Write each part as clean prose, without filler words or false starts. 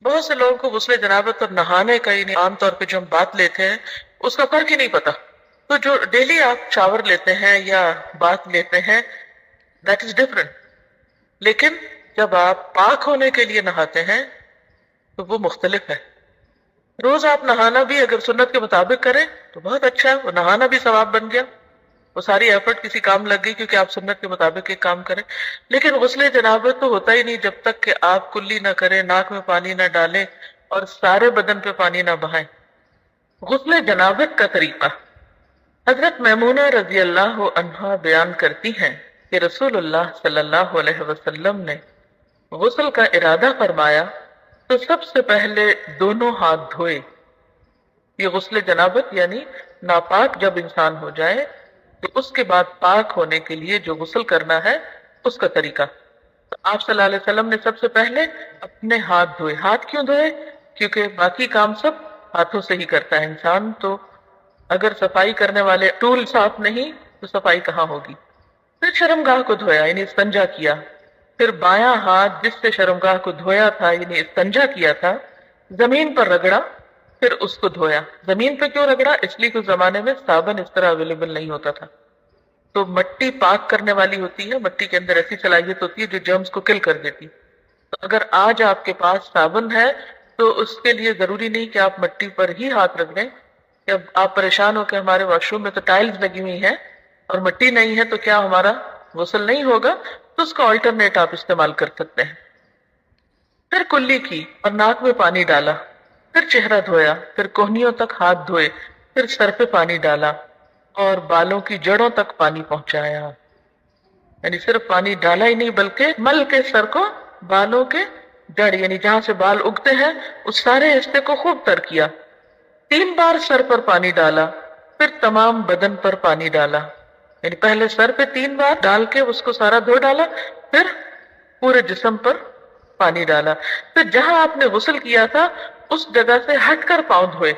بہت سے لوگوں کو غسل جنابت اور نہانے کا ہی عام طور پہ جو ہم بات لیتے ہیں اس کا فرق ہی نہیں پتا. تو جو ڈیلی آپ شاور لیتے ہیں یا بات لیتے ہیں دیٹ از ڈفرنٹ. لیکن جب آپ پاک ہونے کے لیے نہاتے ہیں تو وہ مختلف ہے. روز آپ نہانا بھی اگر سنت کے مطابق کریں تو بہت اچھا ہے، وہ نہانا بھی ثواب بن گیا، وہ ساری ایفرٹ کسی کام لگ گئی کیونکہ آپ سنت کے مطابق ایک کام کریں. لیکن غسل جنابت تو ہوتا ہی نہیں جب تک کہ آپ کلی نہ کریں، ناک میں پانی نہ ڈالیں اور سارے بدن پہ پانی نہ بہائیں. غسل جنابت کا طریقہ حضرت میمونہ رضی اللہ عنہا بیان کرتی ہیں کہ رسول اللہ صلی اللہ علیہ وسلم نے غسل کا ارادہ فرمایا تو سب سے پہلے دونوں ہاتھ دھوئے. یہ غسل جنابت یعنی ناپاک جب انسان ہو جائے تو اس کے بعد پاک ہونے کے لیے جو غسل کرنا ہے اس کا طریقہ. تو آپ صلی اللہ علیہ وسلم نے سب سے پہلے اپنے ہاتھ دھوئے. ہاتھ کیوں دھوئے؟ کیونکہ باقی کام سب ہاتھوں سے ہی کرتا ہے انسان، تو اگر صفائی کرنے والے ٹول صاف نہیں تو صفائی کہاں ہوگی. پھر شرمگاہ کو دھویا یعنی استنجا کیا. پھر بایاں ہاتھ جس سے شرمگاہ کو دھویا تھا یعنی استنجا کیا تھا زمین پر رگڑا، پھر اس کو دھویا. زمین پہ کیوں رگڑا؟ اس لیے کہ اس زمانے میں صابن اس طرح اویلیبل نہیں ہوتا تھا، تو مٹی پاک کرنے والی ہوتی ہے، مٹی کے اندر ایسی صلاحیت ہوتی ہے جو جرمز کو کل کر دیتی. تو اگر آج آپ کے پاس صابن ہے تو اس کے لیے ضروری نہیں کہ آپ مٹی پر ہی ہاتھ رکھ دیں. کہ اب آپ پریشان ہو کہ ہمارے واش روم میں تو ٹائلز لگی ہوئی ہیں اور مٹی نہیں ہے تو کیا ہمارا غسل نہیں ہوگا؟ تو اس کا آلٹرنیٹ آپ استعمال کر سکتے ہیں. پھر کلی کی اور ناک میں پانی ڈالا، پھر چہرہ دھویا، پھر کوہنیوں تک ہاتھ دھوئے، پھر سر پہ پانی ڈالا اور بالوں کی جڑوں تک پانی پہنچایا. یعنی صرف پانی ڈالا ہی نہیں بلکہ مل کے سر کو بالوں کے جڑ یعنی جہاں سے بال اگتے ہیں اس سارے حصے کو خوب تر کیا. 3 بار سر پر پانی ڈالا، پھر تمام بدن پر پانی ڈالا. یعنی پہلے سر پہ 3 بار ڈال کے اس کو سارا دھو ڈالا، پھر پورے جسم پر پانی ڈالا. پھر جہاں آپ نے غسل کیا تھا اس جگہ سے ہٹ کر پاؤں دھوئے.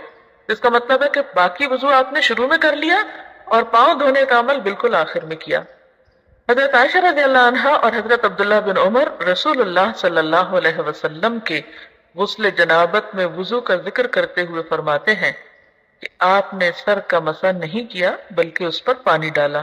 اس کا مطلب ہے کہ باقی وضو آپ نے شروع میں کر لیا اور پاؤں دھونے کا عمل بالکل آخر میں کیا. حضرت عائشہ رضی اللہ عنہا اور حضرت عبداللہ بن عمر رسول اللہ صلی اللہ علیہ وسلم کے غسل جنابت میں وضو کا ذکر کرتے ہوئے فرماتے ہیں کہ آپ نے سر کا مسح نہیں کیا بلکہ اس پر پانی ڈالا.